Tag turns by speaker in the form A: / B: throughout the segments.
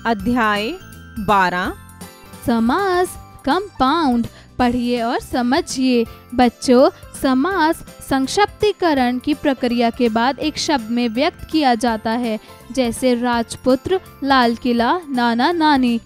A: अध्याय 12
B: समास कंपाउंड पढ़िए और समझिए। बच्चों, समास संक्षिप्तीकरण की प्रक्रिया के बाद एक शब्द में व्यक्त किया जाता है, जैसे राजपुत्र, लाल किला, नाना नानी।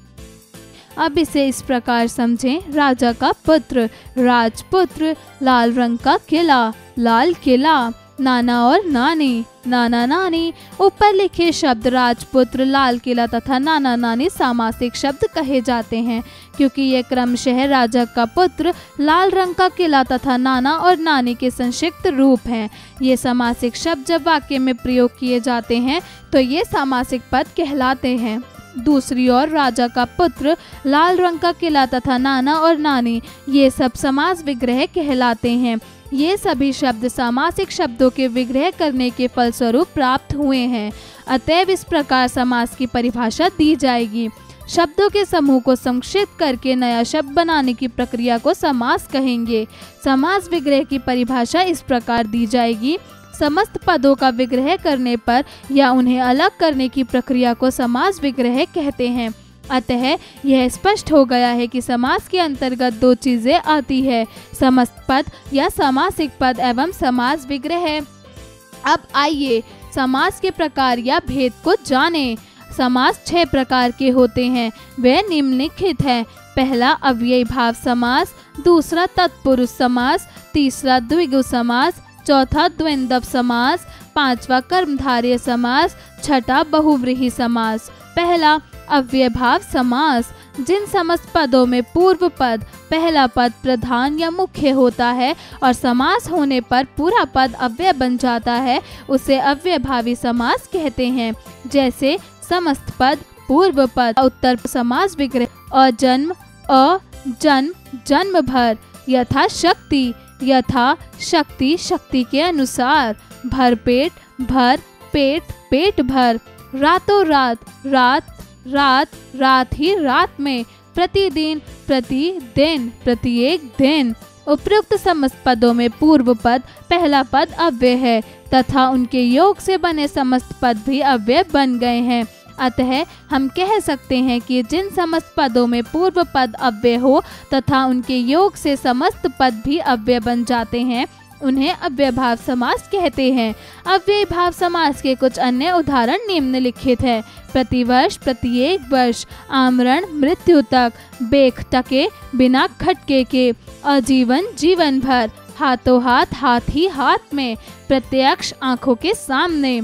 B: अब इसे इस प्रकार समझें, राजा का पुत्र, राजपुत्र, लाल रंग का किला, लाल किला, नाना और नानी, नाना नानी। ऊपर लिखे शब्द राजपुत्र, लाल किला तथा नाना नानी सामासिक शब्द कहे जाते हैं, क्योंकि ये क्रमशः राजा का पुत्र, लाल रंग का किला तथा नाना और नानी के संक्षिप्त रूप हैं। ये सामासिक शब्द जब वाक्य में प्रयोग किए जाते हैं तो ये सामासिक पद कहलाते हैं। दूसरी ओर राजा का पुत्र, लाल रंग का किला तथा नाना और नानी, ये सब समास विग्रह कहलाते हैं। ये सभी शब्द सामासिक शब्दों के विग्रह करने के फलस्वरूप प्राप्त हुए हैं। अतएव इस प्रकार समास की परिभाषा दी जाएगी। शब्दों के समूह को संक्षिप्त करके नया शब्द बनाने की प्रक्रिया को समास कहेंगे। समास विग्रह की परिभाषा इस प्रकार दी जाएगी। समस्त पदों का विग्रह करने पर या उन्हें अलग करने की प्रक्रिया को समास विग्रह कहते हैं। अतः यह स्पष्ट हो गया है कि समास के अंतर्गत दो चीजें आती है, समस्त पद या सामासिक पद एवं समास विग्रह। अब आइए समास के प्रकार या भेद को जानें। समास 6 प्रकार के होते हैं, वे निम्नलिखित हैं। पहला अव्ययी भाव समास, दूसरा तत्पुरुष समास, तीसरा द्विगु समास, चौथा द्वंद्व समास, पांचवा कर्मधारय समास, छठा बहुव्रीहि समास। पहला अव्ययभाव समास, जिन समस्त पदों में पूर्व पद, पहला पद प्रधान या मुख्य होता है और समास होने पर पूरा पद अव्यय बन जाता है, उसे अव्ययभावी समास कहते हैं। जैसे समस्त पद, पूर्व पद, उत्तर समास विग्रह। अजन्म, अजन्म, जन्म भर, यथा शक्ति, यथा शक्ति, शक्ति के अनुसार, भरपेट, भर पेट, पेट भर, रातों रात, रात रात, रात ही रात में, प्रतिदिन, प्रतिदिन, प्रत्येक दिन। उपयुक्त समस्त पदों में पूर्व पद, पहला पद अव्यय है तथा उनके योग से बने समस्त पद भी अव्यय बन गए हैं। अतः हम कह सकते हैं कि जिन समस्त पदों में पूर्व पद अव्यय हो तथा उनके योग से समस्त पद भी अव्यय बन जाते हैं, उन्हें अव्ययभाव समास कहते हैं। अव्ययभाव समास के कुछ अन्य उदाहरण निम्नलिखित है। प्रतिवर्ष, प्रत्येक वर्ष, आमरण, मृत्यु तक, बेख टके, बिना खटके के, आजीवन, जीवन भर, हाथों हाथ, हाथ ही हाथ में, प्रत्यक्ष, आंखों के सामने।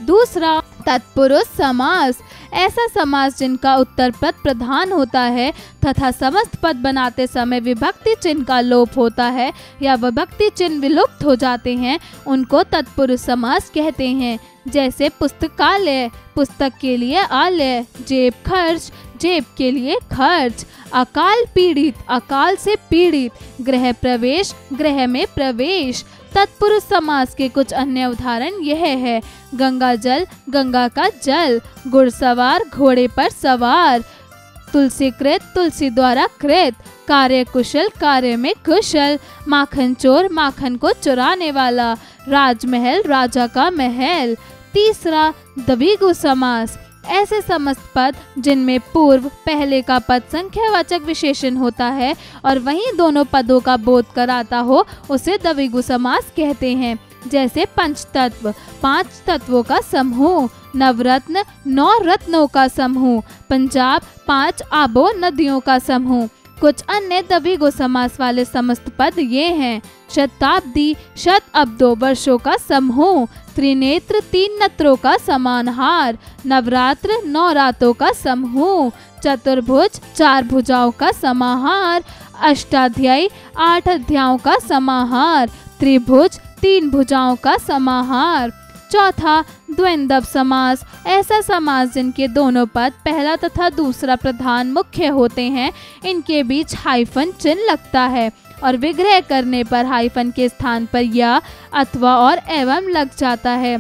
B: दूसरा तत्पुरुष समास, ऐसा समास जिनका उत्तर पद प्रधान होता है तथा समस्त पद बनाते समय विभक्ति चिन्ह का लोप होता है या विभक्ति चिन्ह विलुप्त हो जाते हैं, उनको तत्पुरुष समास कहते हैं। जैसे पुस्तकालय, पुस्तक के लिए आलय, जेब खर्च, जेब के लिए खर्च, अकाल पीड़ित, अकाल से पीड़ित, गृह प्रवेश, गृह में प्रवेश। तत्पुरुष समास के कुछ अन्य उदाहरण यह है। गंगा जल, गंगा का जल, घुड़सवार, घोड़े पर सवार, तुलसीकृत, तुलसी द्वारा कृत, कार्य कुशल, कार्य में कुशल, माखन चोर, माखन को चुराने वाला, राजमहल, राजा का महल। तीसरा द्विगु समास, ऐसे समस्त पद जिनमें पूर्व पहले का पद संख्यावाचक विशेषण होता है और वहीं दोनों पदों का बोध कराता हो, उसे द्विगु समास कहते हैं। जैसे पंचतत्व, 5 तत्वों का समूह, नवरत्न, 9 रत्नों का समूह, पंजाब, 5 आबों नदियों का समूह। कुछ अन्य द्विगु समास वाले समस्त पद ये हैं। शताब्दी, शत अब्दों वर्षों का समूह, त्रिनेत्र, 3 नेत्रों का समानहार, नवरात्र, 9 रातों का समूह, चतुर्भुज, 4 भुजाओं का समाहार, अष्टाध्यायी, 8 अध्यायों का समाहार, त्रिभुज, 3 भुजाओं का समाहार। चौथा द्वंद्व समास, ऐसा समास जिनके दोनों पद, पहला तथा दूसरा प्रधान मुख्य होते हैं, इनके बीच हाइफन चिन्ह लगता है और विग्रह करने पर हाइफन के स्थान पर या, अथवा और एवं लग जाता है।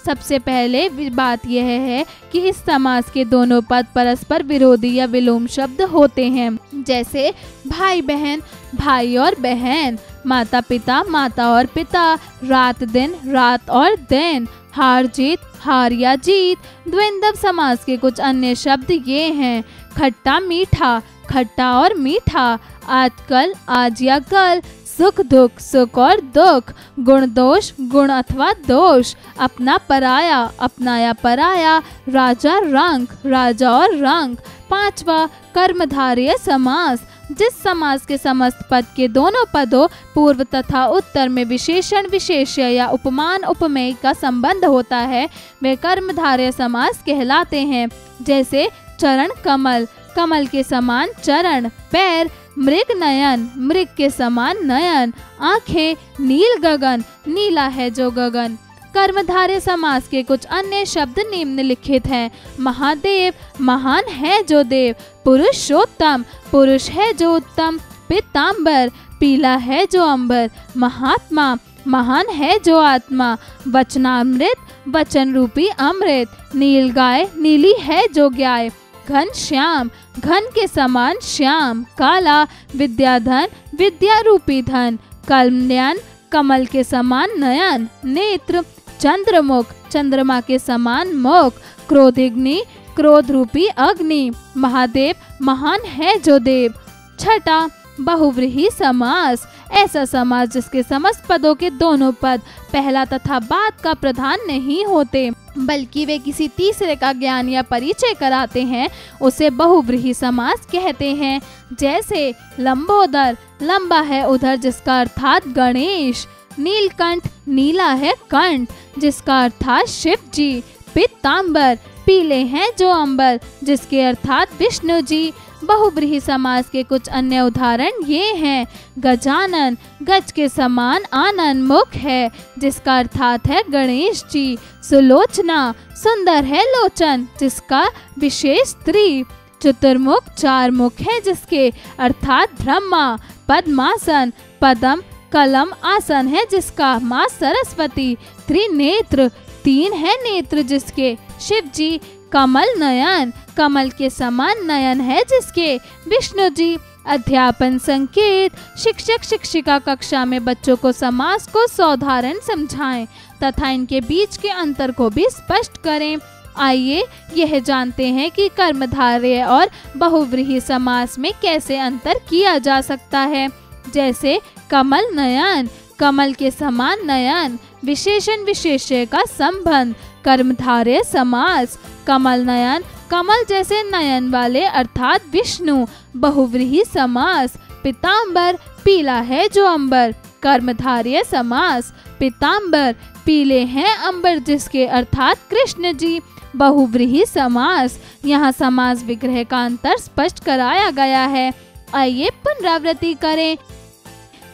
B: सबसे पहले बात यह है कि इस समास के दोनों पद परस्पर विरोधी या विलोम शब्द होते हैं। जैसे भाई बहन, भाई और बहन, माता पिता, माता और पिता, रात दिन, रात और दिन, हार जीत, हार या जीत। द्वंद्व समास के कुछ अन्य शब्द ये हैं: खट्टा मीठा, खट्टा और मीठा, आजकल, आज या कल, सुख दुख, सुख और दुख, गुण दोष, गुण अथवा दोष, अपना पराया, अपना या पराया, राजा रंग, राजा और रंग। पांचवा, कर्मधारय समास, जिस समास के समस्त पद के दोनों पदों पूर्व तथा उत्तर में विशेषण विशेष्य या उपमान उपमेय का संबंध होता है वे कर्मधारय समास कहलाते हैं। जैसे चरण कमल, कमल के समान चरण, पैर मृग नयन, मृग के समान नयन, आंखें नील गगन, नीला है जो गगन। कर्मधारय समास के कुछ अन्य शब्द निम्नलिखित हैं: महादेव, महान है जो देव, पुरुषोत्तम, पुरुष है जो उत्तम, पीतांबर, पीला है जो अंबर, महात्मा, महान है जो आत्मा, वचनामृत, वचन रूपी अमृत, नीलगाय, नीली है जो गाय, घन श्याम, घन के समान श्याम, काला, विद्याधन, विद्या रूपी धन, कल्याण, कमल के समान नयन, नेत्र, चंद्रमुख, चंद्रमा के समान मुख, क्रोधिग्नि, क्रोध रूपी अग्नि, महादेव, महान है जो देव। छठा, बहुव्रीहि समास, ऐसा समास जिसके समस्त पदों के दोनों पद पहला तथा बाद का प्रधान नहीं होते बल्कि वे किसी तीसरे का ज्ञान या परिचय कराते हैं, उसे बहुव्रीहि समास कहते हैं। जैसे लंबोदर, लंबा है उधर जिसका अर्थात गणेश, नीलकंठ, नीला है कंठ जिसका अर्थात शिव जी, पीतांबर, पीले हैं जो अंबर जिसके अर्थात विष्णु जी। बहुव्रीहि समास के कुछ अन्य उदाहरण ये हैं: गजानन, गज के समान आनंद, मुख है जिसका अर्थात है गणेश जी, सुलोचना, सुंदर है लोचन जिसका विशेष स्त्री, चतुर्मुख, चार मुख है जिसके अर्थात ब्रह्मा, पद्मासन, पद्म, कलम, आसन है जिसका माँ सरस्वती, त्रिनेत्र, तीन है नेत्र जिसके शिव जी, कमल नयन, कमल के समान नयन है जिसके विष्णु जी। अध्यापन संकेत, शिक्षक शिक्षिका कक्षा में बच्चों को समास को साधारण समझाएं तथा इनके बीच के अंतर को भी स्पष्ट करें। आइए यह जानते हैं कि कर्मधारय और बहुव्रीहि समास में कैसे अंतर किया जा सकता है। जैसे कमल नयन, कमल के समान नयन, विशेषण विशेष्य का संबंध। कर्मधारय समास, कमल नयन, कमल जैसे नयन वाले अर्थात विष्णु। बहुव्रीहि समास, पीतांबर, पीला है जो अंबर। कर्मधारय समास, पीतांबर, पीले हैं अंबर जिसके अर्थात कृष्ण जी। बहुव्रीहि समास, यहाँ समास विग्रह का अंतर स्पष्ट कराया गया है। आइए पुनरावृत्ति करें।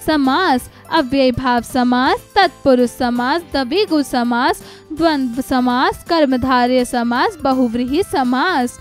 B: समास, अव्ययीभाव समास, तत्पुरुष समास, द्विगु समास, द्वंद्व समास, कर्मधारय समास, बहुव्रीहि समास।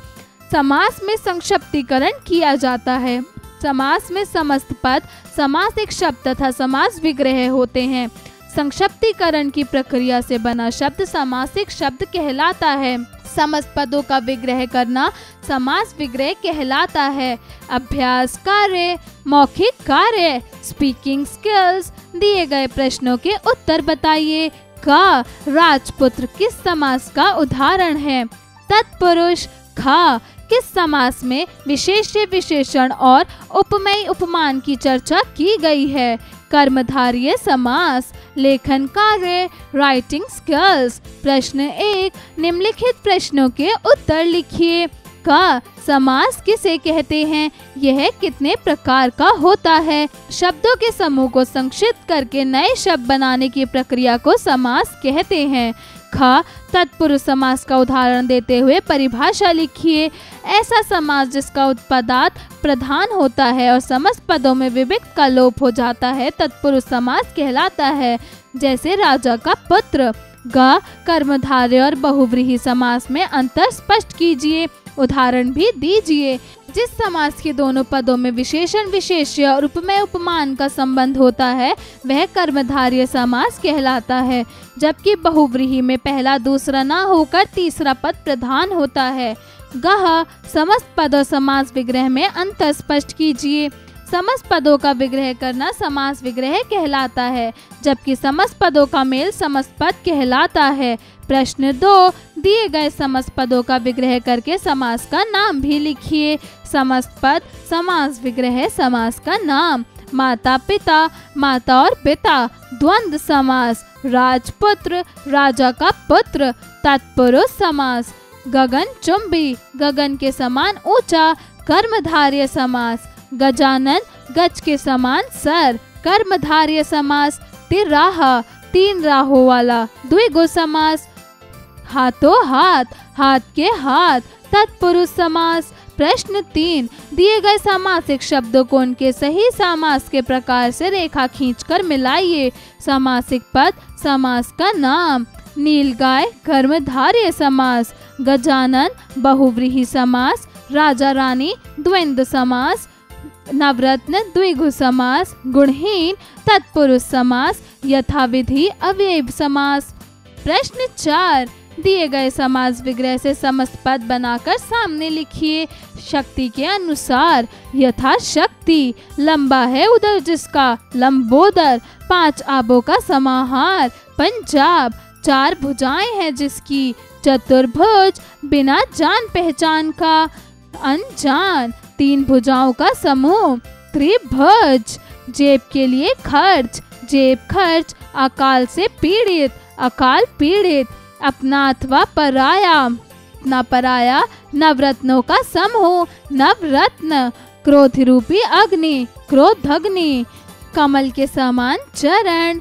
B: समास में संक्षिप्तीकरण किया जाता है। समास में समस्त पद, समास एक शब्द तथा समास विग्रह होते हैं। संक्षिप्तीकरण की प्रक्रिया से बना शब्द समासिक शब्द कहलाता है। समस्त पदों का विग्रह करना समास विग्रह कहलाता है। अभ्यास कार्य, मौखिक कार्य, स्पीकिंग स्किल्स। दिए गए प्रश्नों के उत्तर बताइए। का, राजपुत्र किस समास का उदाहरण है? तत्पुरुष। खा, किस समास में विशेष्य विशेषण और उपमेय उपमान की चर्चा की गई है? कर्मधारय समास। लेखन कार्य, राइटिंग स्किल्स। प्रश्न 1, निम्नलिखित प्रश्नों के उत्तर लिखिए। का, समास किसे कहते हैं? यह कितने प्रकार का होता है? शब्दों के समूह को संक्षिप्त करके नए शब्द बनाने की प्रक्रिया को समास कहते हैं। ख, तत्पुरुष समास का उदाहरण देते हुए परिभाषा लिखिए। ऐसा समास जिसका उत्पदार्थ प्रधान होता है और समस्त पदों में विभक्त का लोप हो जाता है तत्पुरुष समास कहलाता है। जैसे राजा का पुत्र। ग, कर्मधारय और बहुव्रीहि समास में अंतर स्पष्ट कीजिए। उदाहरण भी दीजिए। जिस समास के दोनों पदों में विशेषण विशेष्य और उपमेय उपमान का संबंध होता है वह कर्मधारय समास कहलाता है, जबकि बहुव्रीहि में पहला दूसरा न होकर तीसरा पद प्रधान होता है। गह, समस्त पद और समास विग्रह में अंतर स्पष्ट कीजिए। समस्त पदों का विग्रह करना समास विग्रह कहलाता है, जबकि समस्त पदों का मेल समस्त पद कहलाता है। प्रश्न 2, दिए गए समस्त पदों का विग्रह करके समास का नाम भी लिखिए। समस्त पद, समास विग्रह, समास का नाम। माता पिता, माता और पिता, द्वंद्व समास। राजपुत्र, राजा का पुत्र, तत्पुरुष समास। गगनचुंबी, गगन के समान ऊंचा, कर्मधारय समास। गजानन, गज के समान सर, कर्मधारय समास। तिराहा, 3 राहों वाला, द्विगु समास। हाथों हाथ, हाथ के हाथ, तत्पुरुष समास। प्रश्न 3, दिए गए समासिक शब्दों को उनके सही समास के प्रकार से रेखा खींचकर मिलाइए। समासिक पद, समास का नाम। नीलगाय, कर्मधारय समास। गजानन, बहुव्रीहि समास। राजा रानी, द्वंद्व समास। नवरत्न, द्विगु समास। गुणहीन, तत्पुरुष समास। यथाविधि, अव्ययीभ समास। प्रश्न 4, दिए गए समास विग्रह से समस्त पद बनाकर सामने लिखिए। शक्ति के अनुसार, यथा शक्ति। लंबा है उदर जिसका, लंबोदर। 5 आबों का समाहार, पंजाब। 4 भुजाएं हैं जिसकी, चतुर्भुज। बिना जान पहचान का, अनजान। 3 भुजाओं का समूह, त्रिभुज। जेब के लिए खर्च, जेब खर्च। अकाल से पीड़ित, अकाल पीड़ित। अपना अथवा पराया, अपना पराया। नवरत्नों का समूह, नवरत्न। क्रोध रूपी अग्नि, क्रोधग्नि। कमल के समान चरण,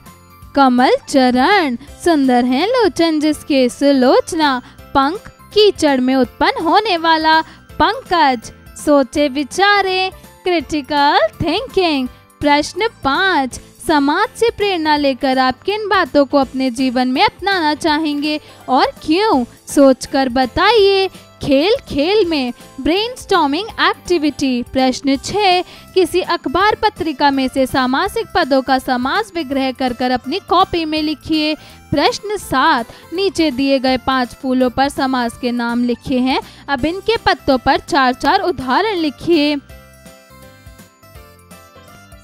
B: कमल चरण। सुंदर है लोचन जिसके, सुलोचना। पंख, कीचड़ में उत्पन्न होने वाला, पंकज। सोचे विचारे, क्रिटिकल थिंकिंग। प्रश्न 5, समाज से प्रेरणा लेकर आप किन बातों को अपने जीवन में अपनाना चाहेंगे और क्यों, सोचकर बताइए। खेल खेल में, ब्रेनस्टॉर्मिंग एक्टिविटी। प्रश्न 6, किसी अखबार पत्रिका में से सामासिक पदों का समास विग्रह कर अपनी कॉपी में लिखिए। प्रश्न 7, नीचे दिए गए 5 फूलों पर समास के नाम लिखे हैं। अब इनके पत्तों पर 4-4 उदाहरण लिखिए।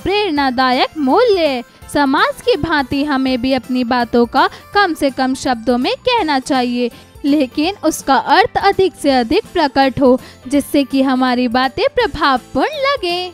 B: प्रेरणादायक मूल्य, समाज की भांति हमें भी अपनी बातों का कम से कम शब्दों में कहना चाहिए, लेकिन उसका अर्थ अधिक से अधिक प्रकट हो, जिससे कि हमारी बातें प्रभावपूर्ण लगे।